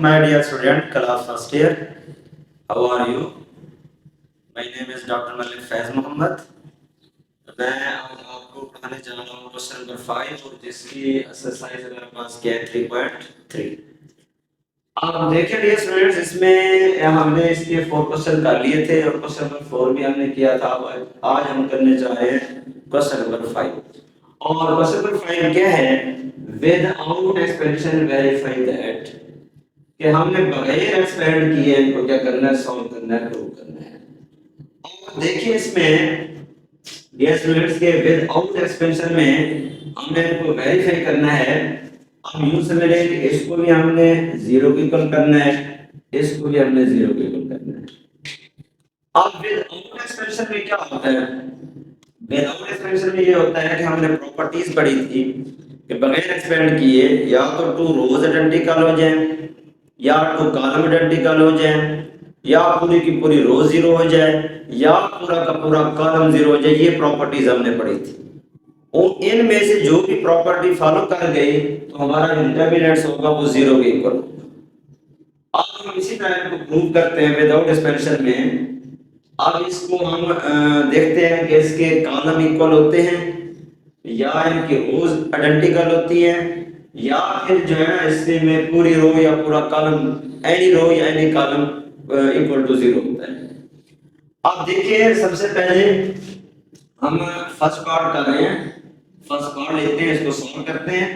my dear student, class first year. How are you? My name is Dr. Malik Faiz Mohammed. मैं आज आपको पढ़ाने जा रहा हूँ क्वेश्चन नंबर 5 और जिसकी एक्सरसाइज मेरे पास क्या है 3.3। आप देखें डियर स्टूडेंट्स, इसमें हमने इसके 4 क्वेश्चन कर लिए थे और क्वेश्चन नंबर 4 भी हमने किया था। आज हम करने जा रहे हैं क्वेश्चन नंबर 5 और क्वेश्चन नंबर 5 क्या है, विदाउट एक्सपेंशन वेरीफाई दैट, कि हमने बगैर एक्सपेंड किए इनको क्या करना है, सॉल्व करना है, प्रूव करना है। और देखिए इसमें डियर स्टूडेंट्स के विदाउट एक्सपेंशन में हमने इनको वेरीफाई करना है। अब यूं समझ लें कि इसको भी हमने 0 के इक्वल करना है, इसको भी हमने 0 के इक्वल करना है। अब विदाउट एक्सपेंशन में क्या होता है, विदाउट एक्सपेंशन में ये होता है कि हमने प्रॉपर्टीज पढ़ी थी कि बगैर एक्सपेंड किए या तो 2 रोज आइडेंटिकल हो जाए या 2 कॉलम आइडेंटिकल हो जाए या पूरी की पूरी रो 0 हो जाए या पूरा का पूरा कॉलम 0 हो जाए। ये प्रॉपर्टीज हमने पढ़ी थी और इनमें से जो भी प्रॉपर्टी फॉलो कर गई तो हमारा डिटरमिनेंट्स होगा वो 0 के इक्वल होगा। अब हम इसी तरह को प्रूव करते हैं विदाउट एक्सपेंशन में। अब इसको हम देखते हैं कि इसके कॉलम इक्वल होते हैं या इनकी रोज आइडेंटिकल होती है या फिर जो है ना इससे में पूरी रो या पूरा कॉलम, एनी रो या एनी कॉलम इक्वल टू 0 होता है। अब देखिए सबसे पहले हम फर्स्ट पार्ट कर रहे हैं, फर्स्ट पार्ट लेते हैं, इसको सॉल्व करते हैं।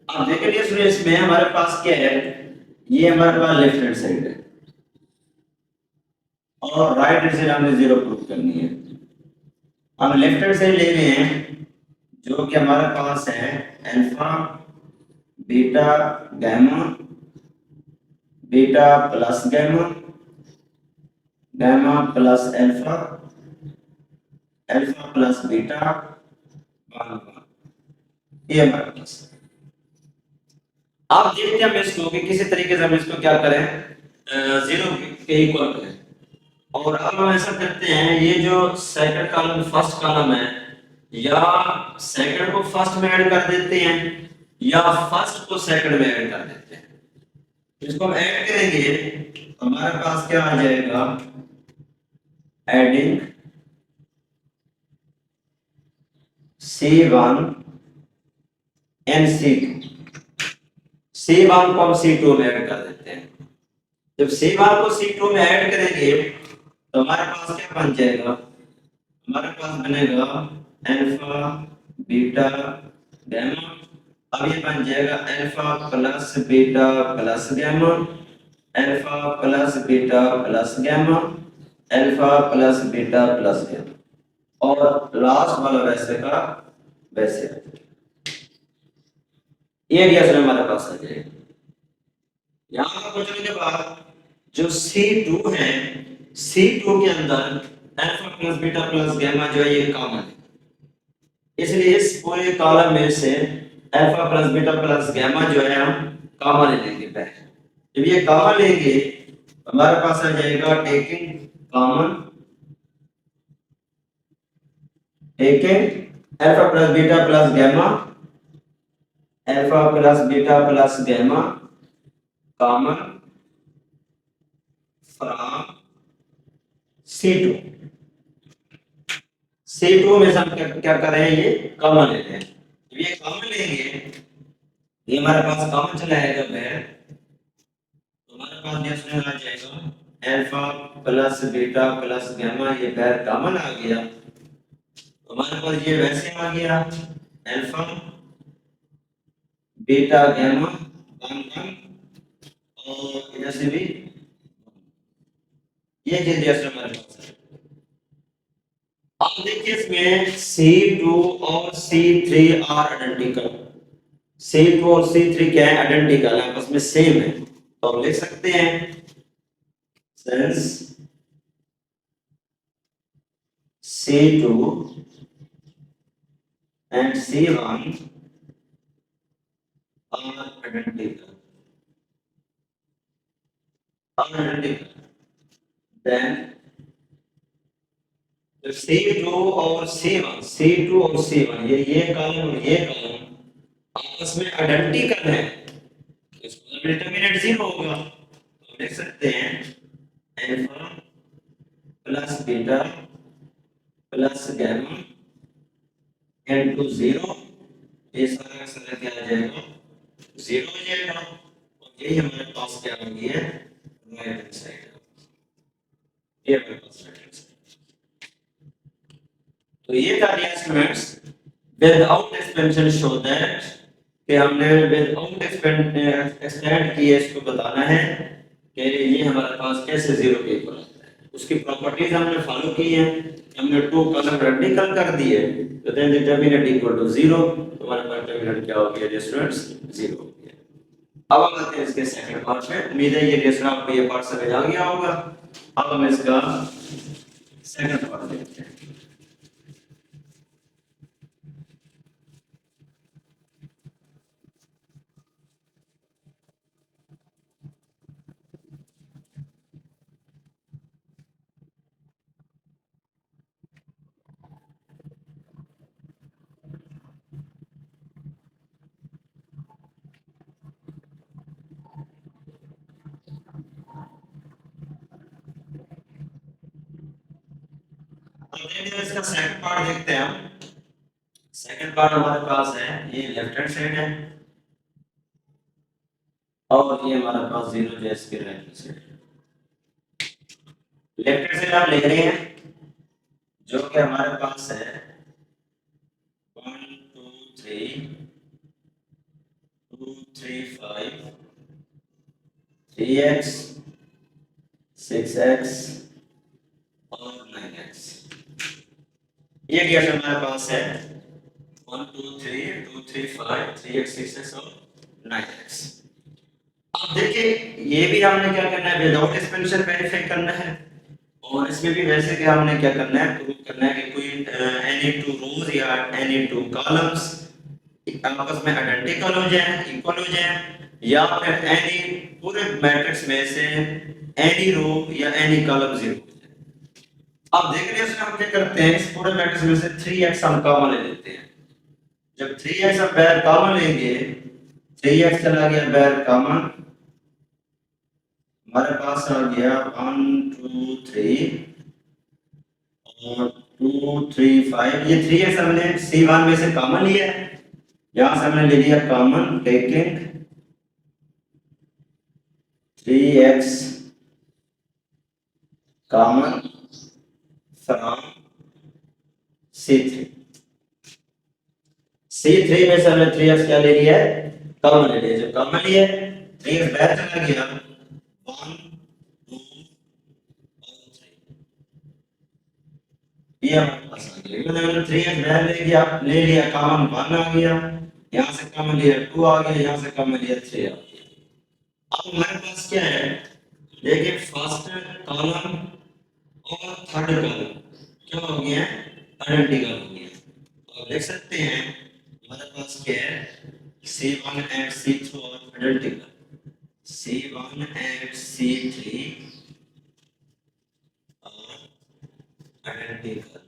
अब देखिए स्टूडेंट्स में हमारे पास क्या है, ये हमारे पास लेफ्ट हैंड साइड है और राइट हैंड साइड हमने 0 प्रूव करनी है। हम लेफ्ट हैंड साइड ले रहे हैं जो कि हमारे पास है alpha beta gamma, beta plus gamma, gamma plus alpha, alpha plus beta, ये हमारे पास। आप देखते हैं इसको कि किसी तरीके से हम इसको क्या करें, 0 के इक्वल करें। और अब हम ऐसा करते हैं, ये जो सेकंड कॉलम फर्स्ट कॉलम है या सेकंड को फर्स्ट में ऐड कर देते हैं या फर्स्ट को सेकंड में ऐड कर देते हैं। इसको हम ऐड करेंगे तो हमारे पास क्या आ जाएगा, adding C1 and C2। C1 को हम C2 में ऐड कर देते हैं। जब C1 को C2 में ऐड करेंगे तो हमारे पास क्या बन जाएगा, हमारे पास बनेगा अल्फा बीटा गामा। अब ये बन जाएगा alpha plus beta plus gamma, alpha plus beta plus gamma, alpha plus beta plus gamma और लास्ट वाला वैसे का वैसे। ये रिएक्शन हमारे पास आ जाएगा। यहां पर पहुंचने के बाद जो C2 है, C2 के अंदर alpha plus beta plus gamma जो है ये कॉमन है, इसलिए इस पूरे कॉलम में से alpha plus beta plus gamma जो है हम कॉमन ले लेंगे पहले। जब ये कॉमन लेंगे हमारे पास आ जाएगा taking common, taking alpha plus beta plus gamma, alpha plus beta plus gamma common from C2। C2 में से हम क्या कर रहे हैं, ये कॉमन ले रहे हैं। ये कॉमन लेंगे, ये हमारे पास कॉमन चला आएगा बाहर, तो हमारे पास ये आ जाएगा alpha plus beta plus gamma, ये बाहर कॉमन आ गया तो हमारे पास ये वैसे आ गया अल्फा बीटा गामा कॉमन और इधर से भी ये चीज जैसे हमारे पास है। अब देखिए इसमें C2 और C3 आर आइडेंटिकल, C2 और C3 क्या है, आइडेंटिकल है, आपस में सेम है। तो हम लिख सकते हैं since C2 and C1 are identical, then C2 और C1 ये कॉलम और ये कॉलम आपस में आइडेंटिकल है, इसका डिटरमिनेंट 0 होगा। लिख सकते हैं alpha plus beta plus gamma into 0, ये सारा का सारा क्या आ जाएगा, 0 हो जाएगा। और यही हमारे पास क्या हो गया, राइट हैंड साइड, ये हमारे पास राइट हैंड साइड। तो ये था dear students without expansion show that, कि हमने विदाउट एक्सपेंड किए इसको बताना है कि ये हमारे पास कैसे 0 के इक्वल आता है। उसकी प्रॉपर्टीज हमने फॉलो की है, हमने टू कॉलम रेडिकल कर दिए, तो देन डिटरमिनेंट इक्वल टू 0, तो हमारे पास डिटरमिनेंट क्या हो गया डियर स्टूडेंट्स, 0 हो गया। अब हम आते हैं इसके सेकंड पार्ट में। उम्मीद है ये डियर स्टूडेंट आपको ये पार्ट समझ आ गया होगा। अब हम इसका सेकंड पार्ट देखते हैं। इसका सेकंड पार्ट देखते हैं हम। सेकंड पार्ट हमारे पास है, ये लेफ्ट हैंड साइड है और ये हमारे पास 0 जो इसके right hand side. Left hand side आप ले रहे हैं जो कि हमारे पास है 1 2 3 2 3 5 3x 6x और 9x। ये क्या हमारे पास है 1 2 3 2 3 5 3x 6x और 9x। अब देखिए ये भी हमने क्या करना है, विदाउट एक्सपेंशन वेरीफाई करना है, और इसमें भी वैसे कि हमने क्या करना है, प्रूव करना है कि कोई एनी टू रोज या एनी टू कॉलम्स आपस में आइडेंटिकल हो जाए, इक्वल हो जाए, या फिर एनी पूरे मैट्रिक्स में से एनी रो या एनी कॉलम 0 हो जाए। अब देख रहे हैं इसमें हम क्या करते हैं, इस पूरे मैट्रिक्स में से 3x हम कॉमन ले लेते हैं। जब 3x हम बाहर कॉमन लेंगे, 3x चला गया बाहर कॉमन, हमारे पास आ गया 1 2 3 और 2 3 5। ये 3x हमने C1 में से कॉमन लिया है, यहां से हमने ले लिया common, taking 3x common from C3। C3 में से हमने 3x क्या ले लिया है, कॉमन ले लिया। जब कॉमन लिया 3x बाहर चला गया 1 2 और 3, ये हमारे पास आ गया। मतलब 3x बाहर ले लिया कॉमन 1 आ गया, यहां से कॉमन लिया 2 आ गया, यहां से कॉमन लिया 3 आ गया। अब हमारे पास क्या है, देखिए फर्स्ट कॉलम और थर्ड कॉलम क्या हो गया, आइडेंटिकल हो गया। तो आप देख सकते हैं हमारे पास क्या है, C1 and C2 are identical, C1 and C3 are identical,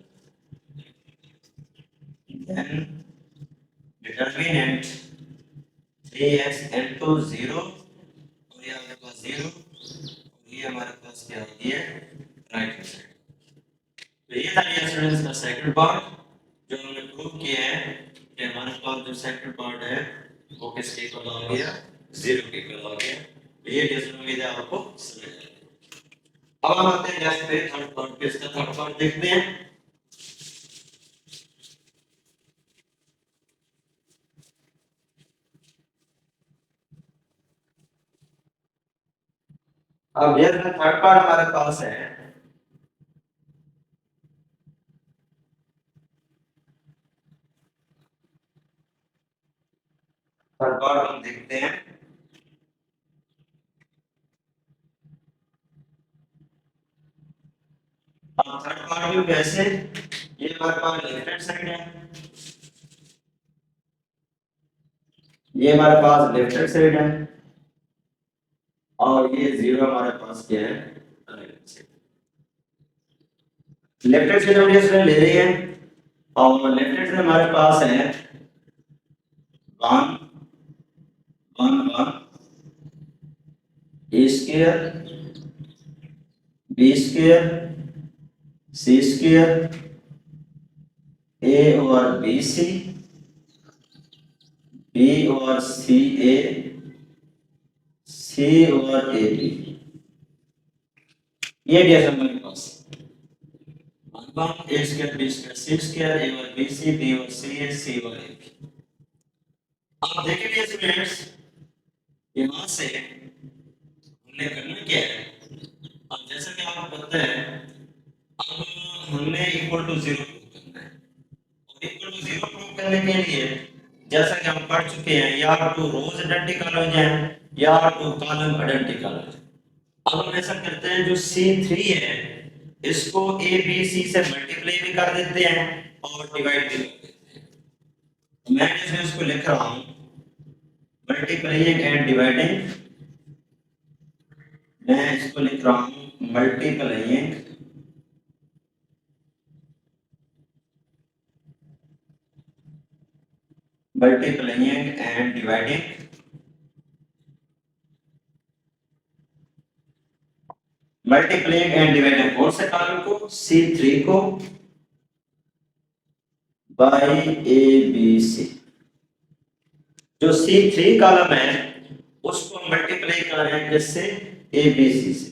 then determinant 3x into 0 और ये हमारे पास 0 और ये हमारे पास क्या हो गया, राइट हैंड साइड। तो ये था ये स्टूडेंट्स का सेकंड पार्ट जो हमने प्रूव किया है कि हमारे पास जो सेकंड पार्ट है वो किसके इक्वल आ गया, 0 के इक्वल आ गया। तो ये जैसे उम्मीद है आपको समझ आ गया। अब हम आते हैं नेक्स्ट पे थर्ड पार्ट पे। इसका थर्ड पार्ट देखते हैं। अब ये थर्ड पार्ट हमारे पास है, थर्ड पार्ट हम देखते हैं। अब थर्ड पार्ट में कैसे, ये हमारे पास लेफ्ट हैंड साइड है, ये हमारे पास लेफ्ट हैंड साइड है और ये 0 हमारे पास क्या है, right hand side. Left hand side हम ये ले रहे हैं और लेफ्ट हैंड साइड हमारे पास है 1 1 1, ए square b square c square ए और बी सी बी और सी ए सी और ए बी, ये दिया हमारे पास ए square b square c square ए और बी सी बी और सी ए सी और ए बी। आप देखेंगे स्टूडेंट्स, यहां से हमने करना क्या है, अब जैसा कि आपको पता है अब हमने इक्वल टू जीरो प्रूव करना है, और इक्वल टू जीरो प्रूव करने के लिए जैसा कि हम पढ़ चुके हैं या टू रोज आइडेंटिकल हो जाए या टू कॉलम आइडेंटिकल हो जाए। अब हम ऐसा करते हैं, जो C3 है इसको ए बी सी से मल्टीप्लाई भी कर देते हैं और डिवाइड भी कर देते हैं। मैं इसको लिख रहा हूं मल्टीप्लाइंग एंड डिवाइडिंग, मैं इसको लिख रहा हूं multiplying and dividing. Multiplying and dividing कौन से कॉलम को, C3 को बाय ए बी सी। जो C3 कॉलम है उसको मल्टीप्लाई कर रहे हैं किससे, ए बी सी से।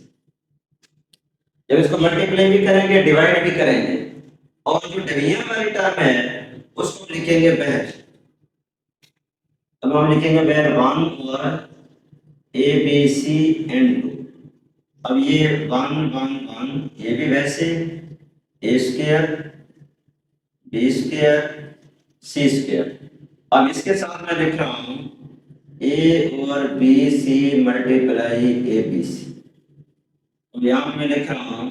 जब इसको मल्टीप्लाई भी करेंगे डिवाइड भी करेंगे, और जो डिवीजन वाली टर्म है उसको लिखेंगे बैर। अब हम लिखेंगे बैर 1 और ए बी सी एंड 2। अब ये 1 1 1 ये भी वैसे a square b square c square. अब इसके साथ मैं लिख रहा हूं ए और b c multiply a b c. अब यहां मैं लिख रहा हूं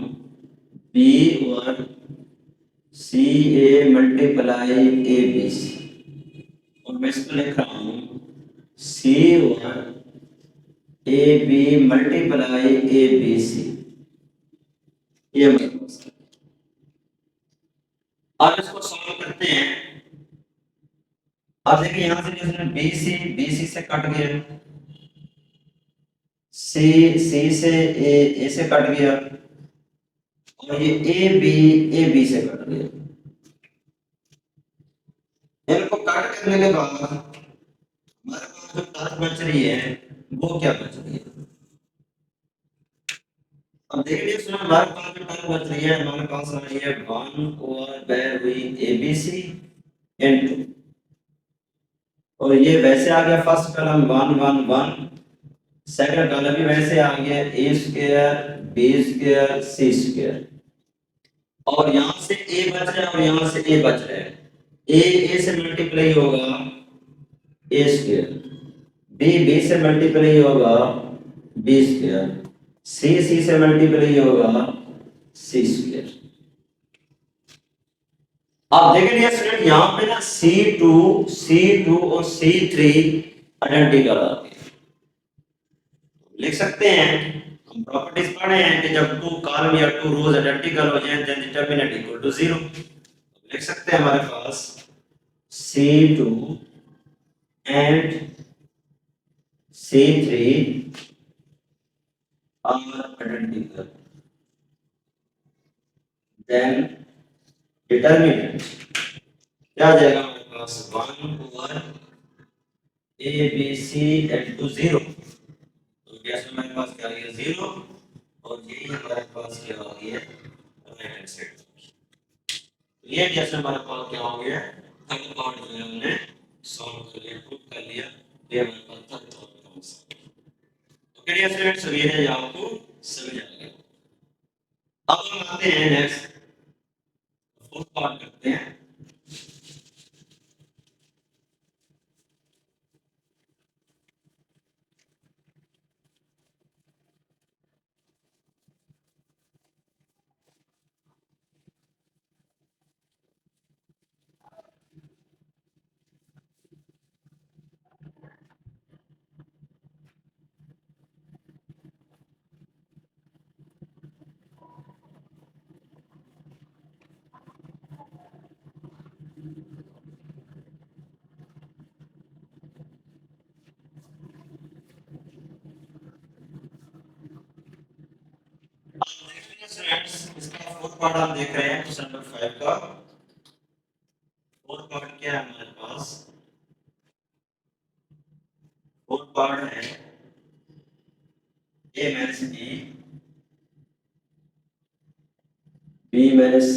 बी और c A multiply a b c, और मैं इसको लिख रहा हूं सी और a b multiply a b c. ये अब इसको सॉल्व करते हैं। अब देखिए यहां से जिसने बी सी से कट गया, सी से ए से कट गया, और ये ए बी से कट गया। इनको कट करने के बाद हमारे पास जो टर्म बच रही है वो क्या बच रही है, अब देख लीजिए सुना, हमारे पास जो टर्म बच रही है हमारे पास आ रही है 1 और बैर हुई ए बी सी इनटू, और ये वैसे आ गया फर्स्ट कॉलम 1 1 1, सेकंड कॉलम भी वैसे आ गया ए square b square c square, और यहां से ए बच रहा है और यहां से ए बच रहा है। ए से मल्टीप्लाई होगा ए स्क्वायर, बी से मल्टीप्लाई होगा बी स्क्वायर, सी से मल्टीप्लाई होगा सी स्क्वायर। आप देखेंगे स्टूडेंट यहां पे ना C2 और C3 आइडेंटिकल आते हैं। लिख सकते हैं, हम प्रॉपर्टीज पढ़े हैं कि जब टू कॉलम या टू रोज आइडेंटिकल हो जाएं देन डिटरमिनेंट इक्वल टू 0। लिख सकते हैं हमारे पास C2 and C3 are identical, then determinant क्या आ जाएगा हमारे पास 1 over a b c into 0। तो गैस में हमारे पास क्या आ गया 0, और यही हमारे पास क्या आ गया राइट हैंड साइड। तो ये गैस में हमारे पास क्या हो गया, थर्ड पार्ट जो है हमने सॉल्व कर लिया, प्रूव कर लिया। ये हमारे पास थर्ड पार्ट का आंसर। तो क्लियर स्टूडेंट्स, अभी है आपको समझ आ गया। अब हम आते हैं नेक्स्ट फोर्थ पार्ट करते हैं। स्टूडेंट्स इसका फोर्थ पार्ट हम देख रहे हैं क्वेश्चन नंबर 5 का। फोर्थ पार्ट क्या है हमारे पास? फोर्थ पार्ट है a minus b minus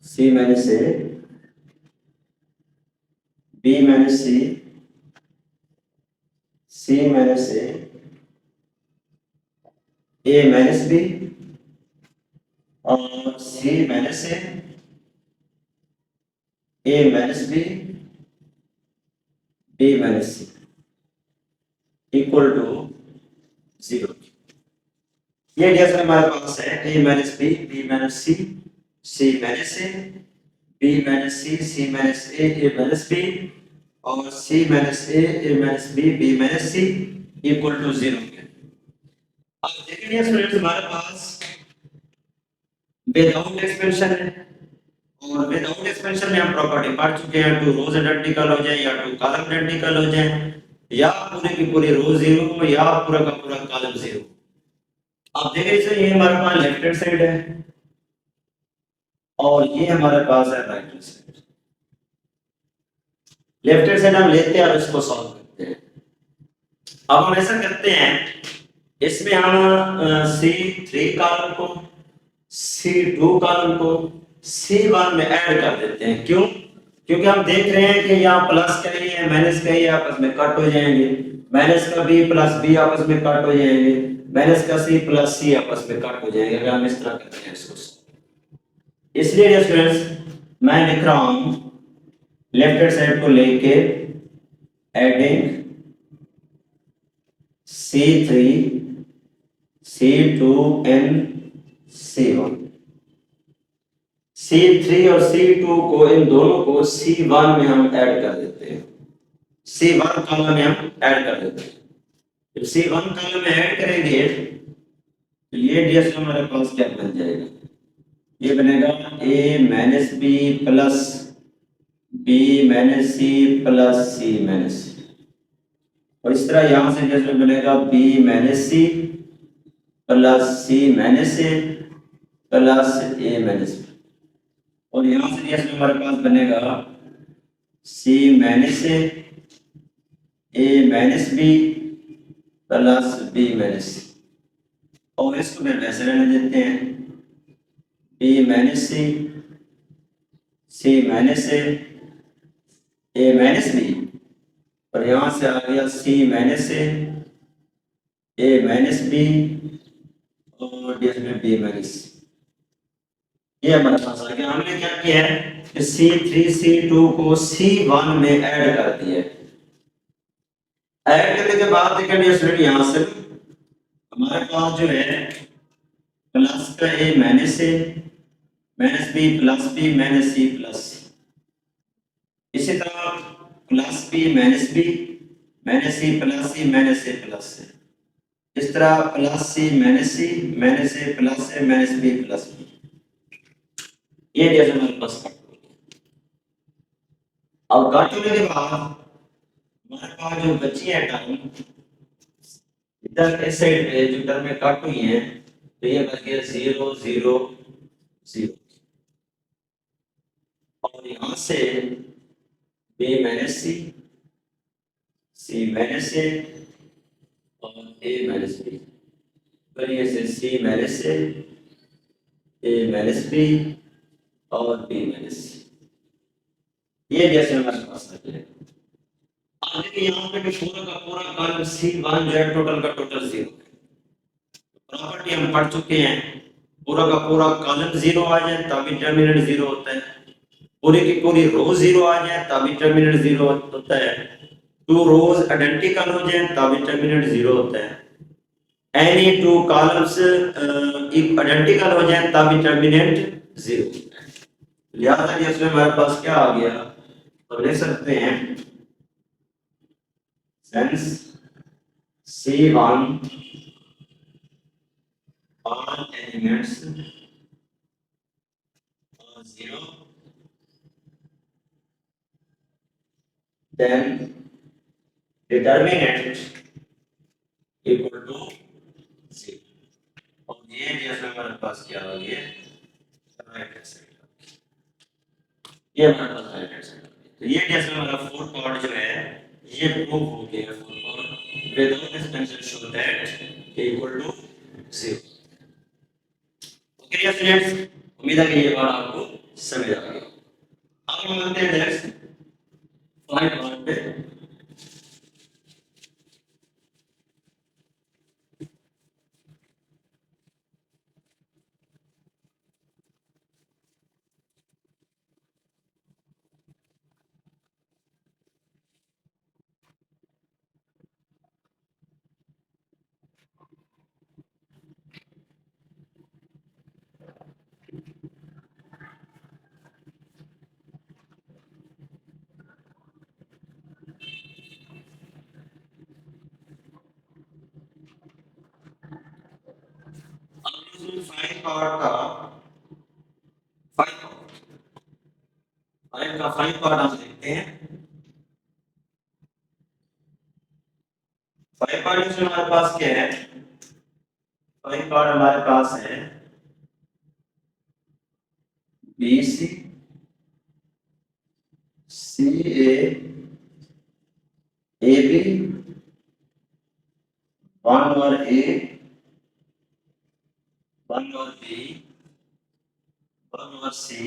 c minus a, b minus c minus a minus b और c minus a minus b minus c equal to 0। ये डियर हमारे पास है a minus b minus c minus a, b minus c minus a minus b और c minus a minus b minus c equal to 0। अब देखिए students हमारे पास without expansion है और विदाउट एक्सपेंशन में हम प्रॉपर्टी पढ़ चुके हैं, टू रोज आइडेंटिकल हो जाए या टू कॉलम आइडेंटिकल हो जाए या पूरे की पूरी रो 0 या पूरा का पूरा कॉलम 0। अब देखिए इसे ये हमारे पास लेफ्ट हैंड साइड है और ये हमारे पास है right hand side. Left hand side हम लेते हैं और इसको सॉल्व करते हैं। अब हम ऐसा करते हैं, इसमें हम C3 कॉलम को C2 कॉलम को C1 में ऐड कर देते हैं। क्यों? क्योंकि हम देख रहे हैं कि यहाँ प्लस का ही है माइनस का ही आपस में कट हो जाएंगे, माइनस का b प्लस b आपस में कट हो जाएंगे, माइनस का c प्लस c आपस में कट हो जाएंगे अगर हम इस तरह करते हैं इसको। इसलिए स्टूडेंट्स मैं लिख रहा हूं लेफ्ट हैंड साइड को लेके adding C3 C2 and C1। C3 और C2 को इन दोनों को C1 में हम ऐड कर देते हैं, C1 कॉलम में हम ऐड कर देते हैं। जब C1 कॉलम में ऐड करेंगे तो ये ds हमारे पास क्या बन जाएगा? ये बनेगा a minus b plus b minus c plus c minus c और इस तरह यहां से ds बनेगा b minus c plus c minus a plus a minus b और यहां से ds हमारे पास बनेगा c minus a minus b plus b minus c और इसको फिर वैसे रहने देते हैं b minus c minus a minus b और यहां से आ गया c minus a minus b और ds में b माइनस ये हमारे पास आ गया। हमने क्या किया है कि C3 C2 को C1 में ऐड कर दिया है। ऐड करने के बाद देखिए स्टूडेंट यहां से हमारे पास जो है प्लस का a minus b plus b minus c plus c, इसी तरह plus b minus c plus c minus a plus c, इस तरह plus c minus a plus a minus b plus b। ये जैसे हमारे पास कट हो गया। अब कट होने के बाद हमारे पास जो बची है टर्म इधर इस साइड पे जो टर्म कट हुई है तो ये बच गया 0 0 0 और यहां से b minus c minus a और a माइनस b फिर ये से c minus a minus b और b माइनस c। ये जैसे हमारे पास आ गया। अब देखिए यहाँ पे पूरा का पूरा कॉलम C1 जो है टोटल का टोटल 0 है। प्रॉपर्टी हम पढ़ चुके हैं, पूरा का पूरा कॉलम 0 आ जाए तभी डिटरमिनेंट 0 होता है, पूरी की पूरी रो 0 आ जाए तभी डिटरमिनेंट 0 होता है, टू रोज आइडेंटिकल हो जाए तभी डिटरमिनेंट 0 होता है, एनी टू कॉलम्स आइडेंटिकल हो जाए तभी डिटरमिनेंट 0 होता है। लिहाजा इसमें हमारे पास क्या आ गया तो ले सकते हैं since C1 all elements are 0 then determinant equal to 0। हमारे पास क्या हो गया, राइट हैंड साइड, ये हमारे पास राइट हैंड साइड। तो ये जैसे हमारा फोर पार्ट जो है ये प्रूव हो गया, four part without expansion show that k equal to 0। Okay students, उम्मीद है कि ये बात आपको समझ आ गई। अब हम आते हैं नेक्स्ट फाइव पार्ट पे। फाइव पार्ट का फाइव पार्ट हम देखते हैं। फाइव पार्ट में हमारे पास क्या है, फाइव पार्ट हमारे पास है b c c a b, one और ए, वन और बी, वन और सी,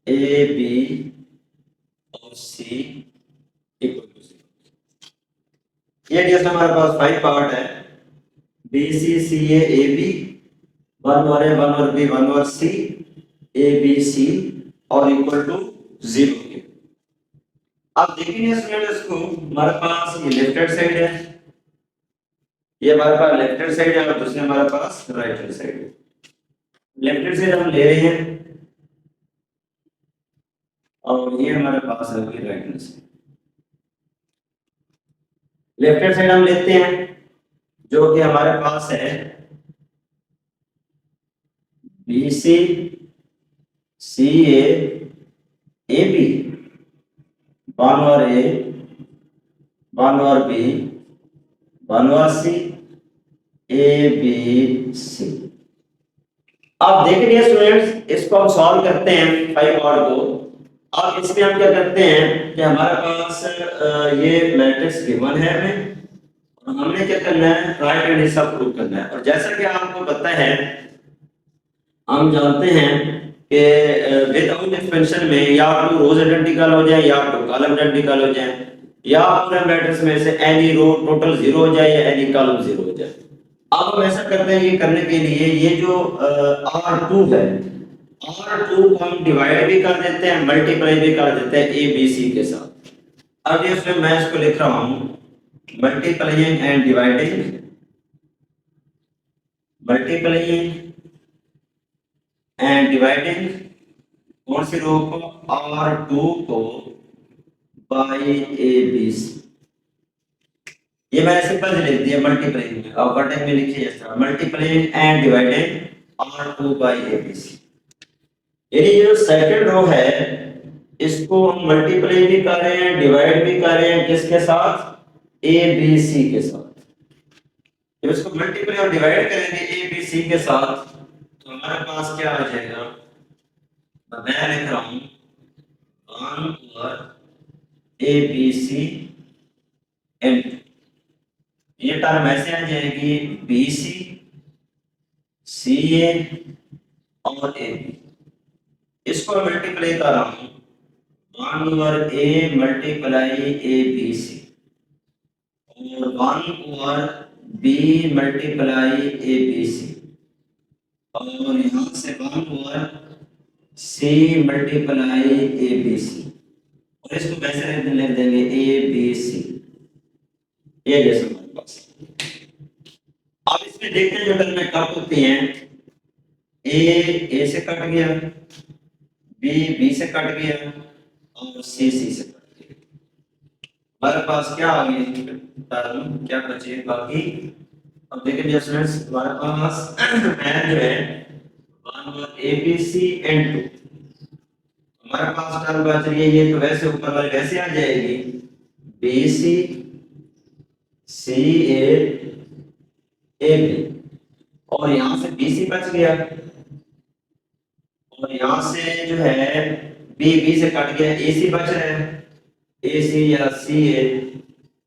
ए बी और सी इक्वल टू 0। ये जैसे हमारे पास फाइव पार्ट है b c c a b, one और ए, वन और बी, वन और सी, ए बी सी और इक्वल टू 0 के। अब देखेंगे स्टूडेंट इसको, हमारे पास ये लेफ्ट हैंड साइड है, ये हमारे पास लेफ्ट हैंड साइड है और दूसरे हमारे पास राइट हैंड साइड है। लेफ्ट हैंड साइड हम ले रहे हैं और ये हमारे पास है right hand side. Left hand side हम लेते हैं जो कि हमारे पास है b c c a b, one और ए, वन और बी, वन और सी, ए बी सी। अब देख रहे स्टूडेंट्स, इसको हम सॉल्व करते हैं फाइव पार्ट को। अब इसमें हम क्या करते हैं कि हमारे पास ये मैट्रिक्स गिवन है हमें, और हमने क्या करना है, राइट हैंड हिस्सा प्रूव करना है। और जैसा कि आपको पता है, हम जानते हैं कि विदाउट एक्सपेंशन में या तो रोज आइडेंटिकल हो जाए या तो कॉलम आइडेंटिकल हो जाए, या पूरे मैट्रिक्स में से एनी रो टोटल 0 हो जाए या एनी कॉलम 0 हो जाए। अब हम ऐसा करते हैं, ये करने के लिए ये जो R2 है, R2 को हम डिवाइड भी कर देते हैं, मल्टीप्लाई भी कर देते हैं ए बी सी के साथ। अब इसमें मैं इसको लिख रहा हूं multiplying and dividing, multiplying and dividing कौन सी रो को, R2 को बाई ए बी सी। ये मैंने सिंपल से लिख दिया मल्टीप्लाइंग में, और कटिंग में लिखिए इस तरह multiplying and dividing R2 by a b c. यानी जो सेकंड रो है इसको हम मल्टीप्लाई भी कर रहे हैं, डिवाइड भी कर रहे हैं, किसके साथ, ए बी सी के साथ। जब इसको मल्टीप्लाई और डिवाइड करेंगे ए बी सी के साथ तो हमारे पास क्या आ जाएगा, मैं लिख रहा हूं 1 over a b c and ये टर्म ऐसे आ जाएगी बी सी सी ए और ए बी। इसको मल्टीप्लाई कर रहा हूं 1 over a multiply a b c और 1 over b multiply a b c, और यहां से 1 over c multiply a b c, और इसको कैसे लिख देंगे ए बी सी। ये जैसे हमारे पास। अब इसमें देखते हैं जो टर्म में कट होती हैं, ए से कट गया, बी से कट गया और सी से कट गया। हमारे पास क्या आ गया टर्म, क्या बचे बाकी। अब देखिए स्टूडेंट्स, हमारे पास जो है 1 over a b c and 2, हमारे पास टर्म बच रही है, ये तो वैसे ऊपर वाली वैसे आ जाएगी B c c a B, और यहाँ से बी सी बच गया, और यहाँ से जो है बी बी से कट गया, ए सी बच रहा है, ए सी या सी ए,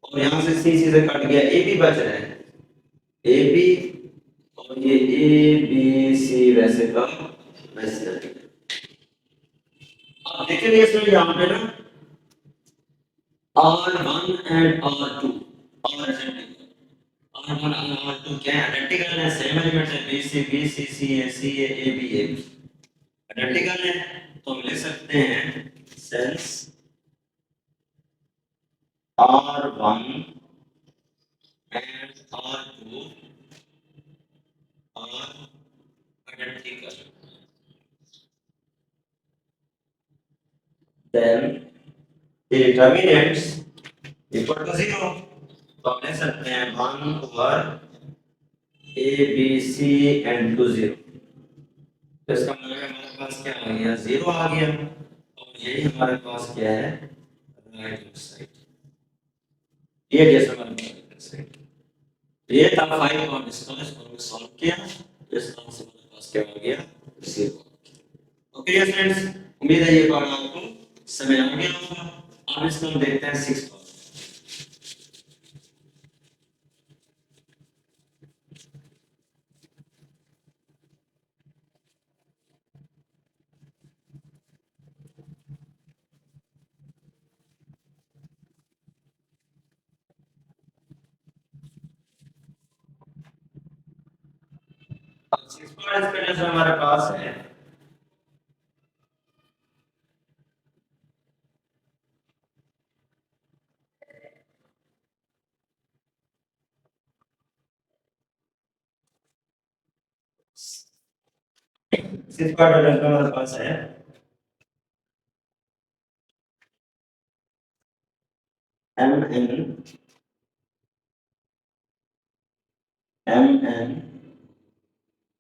और यहाँ से सी सी से कट गया, ए बी बच रहा है, ए बी, और ये ए बी सी वैसे का वैसे रहेगा। अब देखेंगे इसमें यहाँ पे ना R1 and R2 R R1 और R2 क्या है, आइडेंटिकल है, सेम एलिमेंट है, b c c a b identical है, तो हम लिख सकते हैं since R1 and R2 are identical. Then the determinants equal to 0. तो हम लिख सकते हैं 1 over A, B, C and 2 0. तो इसका मतलब हमारे पास क्या आ गया, 0 आ गया, और यही हमारे पास क्या है, राइट साइड। ये जैसे हमारे पास साइड, ये था 5 और इसका इसको सॉल्व किया, तो इसका आंसर हमारे पास क्या आ गया, 0। ओके फ्रेंड्स, उम्मीद है ये पार्ट आपको समझ आ गया होगा। अब इसको हम देखते हैं 6 पार्ट। अब 6 पार्ट इसका जैसे हमारे पास है सिक्स पार्ट हमारे पास है m n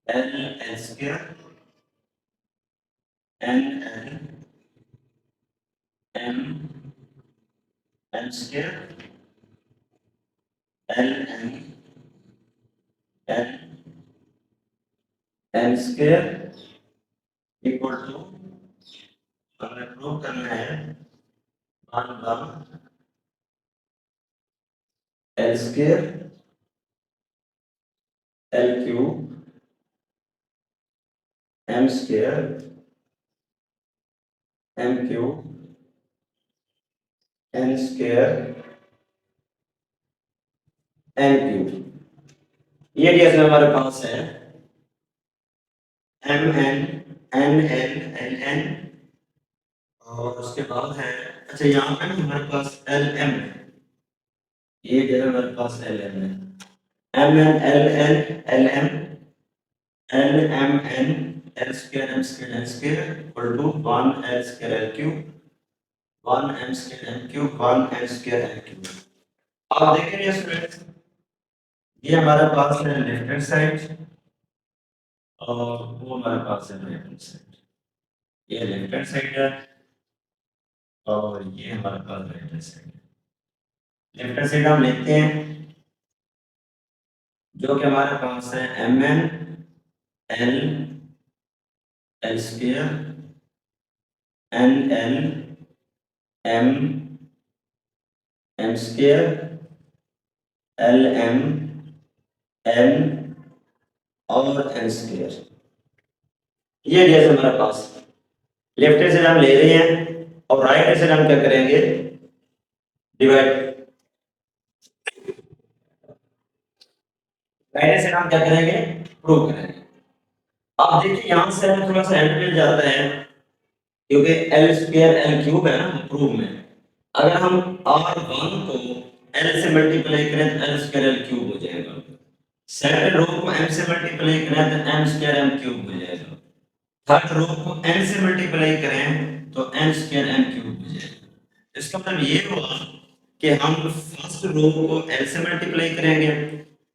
l l square n n m m square l n l l square equal to, हमें प्रूव करना है 1 by l square l cube m square m cube n square n cube. ये जैसे हमारे पास है m n n n l n, और उसके बाद है, अच्छा यहाँ पे ना हमारे पास एल एम है, ये जैसे हमारे पास एल एम है, m n l n l m l m n l square n square equal to 1 l square l cube 1 m square m cube 1 l square l cube. आप देखेंगे students, ये हमारे पास है लेफ्ट हैंड साइड, और वो हमारे पास है राइट हैंड साइड। ये लेफ्ट हैंड साइड है और ये हमारे पास राइट हैंड साइड है। लेफ्ट हैंड साइड हम लेते हैं जो कि हमारे पास है m n l l square n l m m square l m n और एन स्क्वायर। ये जैसे हमारे पास लेफ्ट हैंड साइड हम ले रहे हैं, और राइट हैंड साइड हम क्या करेंगे, डिवाइड। राइट हैंड साइड हम क्या करेंगे, प्रूव करेंगे। अब देखिए यहाँ से हमें थोड़ा सा हेल्प मिल जाता है, क्योंकि एल स्क्वायर एल क्यूब है ना प्रूफ में, अगर हम R1 को L से मल्टीप्लाई करें तो एल स्क्वायर एल क्यूब हो जाएगा, सेकंड रो को m से मल्टीप्लाई करें तो m स्क्वायर m क्यूब हो जाएगा, थर्ड रो को n से मल्टीप्लाई करें तो n स्क्वायर m क्यूब हो जाएगा। इसका मतलब ये हुआ कि हम फर्स्ट रो को L से मल्टीप्लाई करेंगे,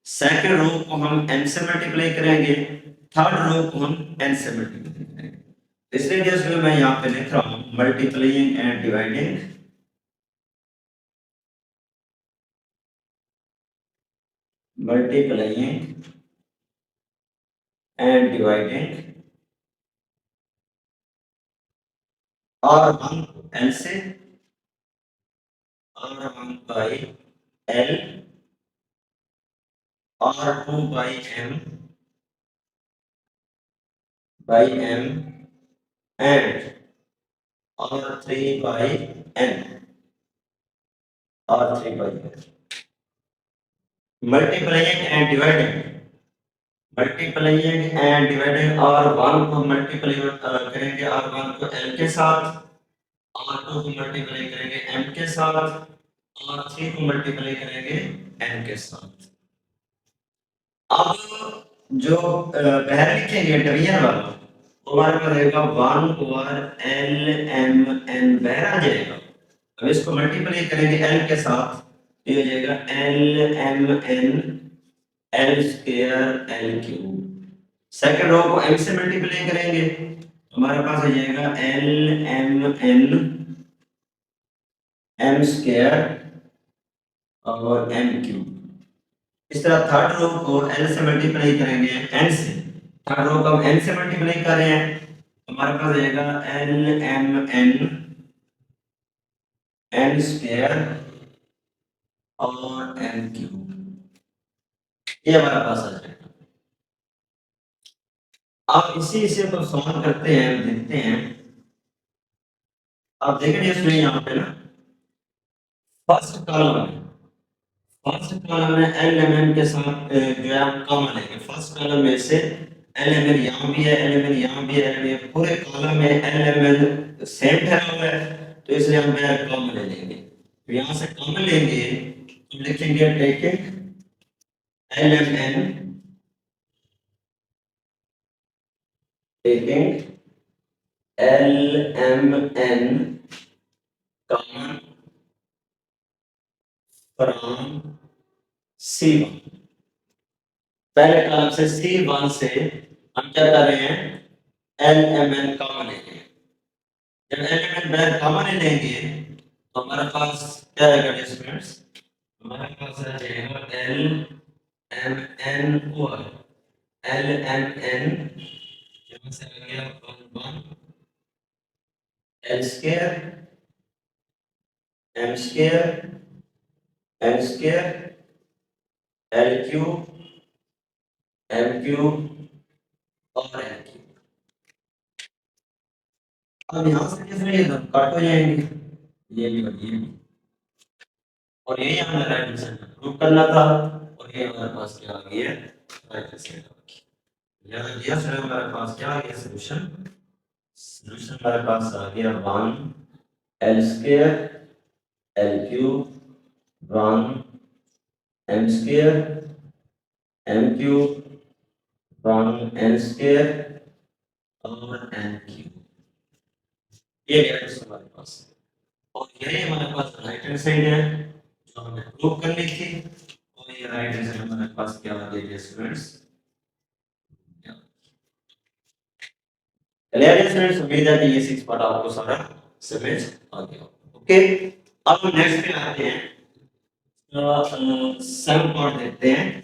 सेकंड रो को हम m से मल्टीप्लाई करेंगे, थर्ड रो को हम n से मल्टीप्लाई करेंगे। इसलिए जैसे मैं यहाँ पे लिख रहा हूँ multiplying and dividing, multiplying and dividing R1 को L से, R1 by L, R2 by M and R3 by N, R3 by N. Multiplying and dividing R1 को मल्टीप्लाई करेंगे R1 को L के साथ, R2 को मल्टीप्लाई करेंगे M के साथ, R3 को मल्टीप्लाई करेंगे N के साथ। अब जो पहले लिखेंगे डिवीजन वाला, वो हमारे पास रहेगा 1 ओवर L M N बाहर आ जाएगा। अब इसको मल्टीप्लाई करेंगे L के साथ, ये हो जाएगा L M N L square L cube. Second row को M से मल्टीप्लाई करेंगे, हमारे पास हो जाएगा L M N M square और M क्यूब। इस तरह थर्ड रो को L से मल्टीप्लाई करेंगे N से, थर्ड रो को हम N से मल्टीप्लाई कर रहे हैं, हमारे पास हो जाएगा L M N N square और M क्यूब। ये हमारे पास आ जाएगा। आप इसी से तो सॉल्व करते हैं, देखते हैं। आप देखेंगे इसमें यहाँ पे ना फर्स्ट कॉलम में एल एम एन के साथ जो है हम कॉमन लेंगे। फर्स्ट कॉलम में से एल एम एन यहाँ भी है, एल एम एन यहाँ भी है, एल एम एन पूरे कॉलम में एल एम एन सेम ठहरा हुआ है, तो इसलिए हम कॉमन ले लेंगे। तो यहाँ से कॉमन लेंगे तो लिखेंगे taking l m n, taking l m n common from C1। पहले कॉलम से C1 से हम क्या कर रहे हैं, एल एम एन कॉमन लेंगे। जब एल एम एन बाहर कॉमन लेंगे तो हमारे पास क्या आएगा डिस्टेंस, हमारे पास आ जाएगा l m n over l m n, यहाँ से आ गया 1 l square m square m square l cube m cube और एल क्यूब। अब यहाँ से किस लिए कट हो जाएंगे, ये भी और ये भी, और यही हमें राइट हैंड साइड प्रूव करना था, और ये हमारे पास क्या आ गया, राइट हैंड साइड आ गया। यहाँ दिया सर हमारे पास क्या आ गया सोल्यूशन, सोल्यूशन हमारे पास आ गया 1 l square l cube 1 m square m cube 1 n square और एन क्यूब। ये गया हमारे पास, और यही हमारे पास राइट हैंड साइड है जो हमें प्रूव करनी थी, और ये राइट हैंड साइड हमारे पास क्या आ गया स्टूडेंट्स, क्लियर है स्टूडेंट्स। उम्मीद है कि ये 6 पार्ट आपको सारा समझ आ गया। ओके, अब हम नेक्स्ट पे आते हैं, तो सम पार्ट देखते हैं।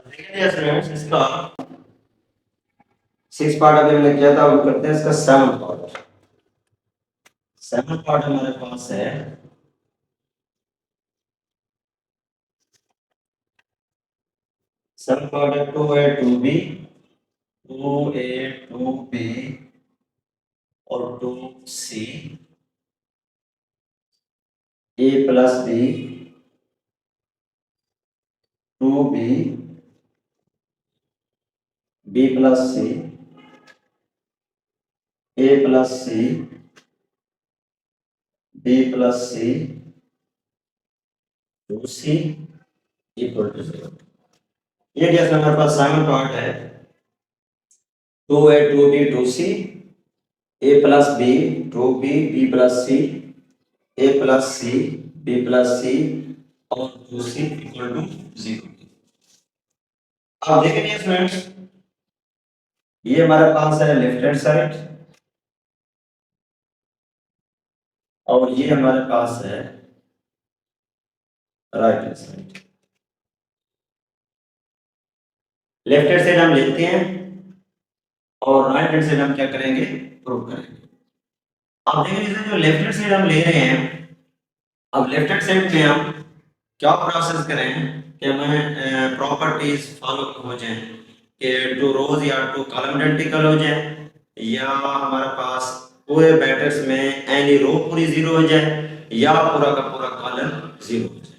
देखिए स्टूडेंट्स, इसका 6 पार्ट अभी हमने किया था, वो करते हैं इसका 7 पार्ट। 7 पार्ट हमारे पास है, सम पार्ट है 2a 2b 2a 2b और 2c a plus b 2b b plus c a plus c b plus c 2c equal to 0। ये जैसे हमारे पास साइमन पार्ट है 2a 2b 2c a plus b 2b b plus c a plus c b plus c और 2c equal to 0। आप देखेंगे students, ये हमारे पास है लेफ्ट हैंड साइड और ये हमारे पास है right hand side. Left hand side हम लेते हैं और राइट हैंड साइड हम क्या करेंगे, प्रूव करेंगे। आप देखेंगे जो लेफ्ट हैंड साइड हम ले रहे हैं, अब लेफ्ट हैंड साइड में हम क्या प्रोसेस करें कि हमें प्रॉपर्टीज फॉलो हो जाए कि टू रोज या टू कॉलम आइडेंटिकल हो जाए या हमारे पास पूरे मैट्रिक्स में एनी रो पूरी जीरो हो जाए या पूरा का पूरा कॉलम जीरो हो जाए।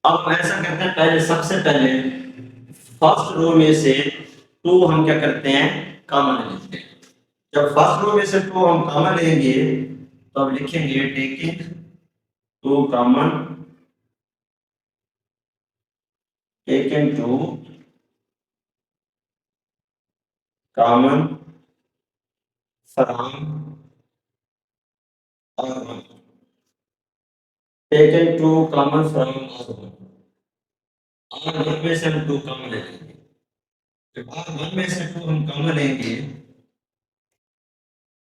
अब हम ऐसा करते हैं, पहले सबसे पहले फर्स्ट रो में से 2 हम क्या करते हैं, कॉमन लेते हैं। जब फर्स्ट रो में से 2 हम कॉमन लेंगे तो अब लिखेंगे taking 2 common, taking 2 common from R1, taking 2 common from R1। R1 में से हम 2 कॉमन लेंगे। जब R1 में से 2 हम कॉमन लेंगे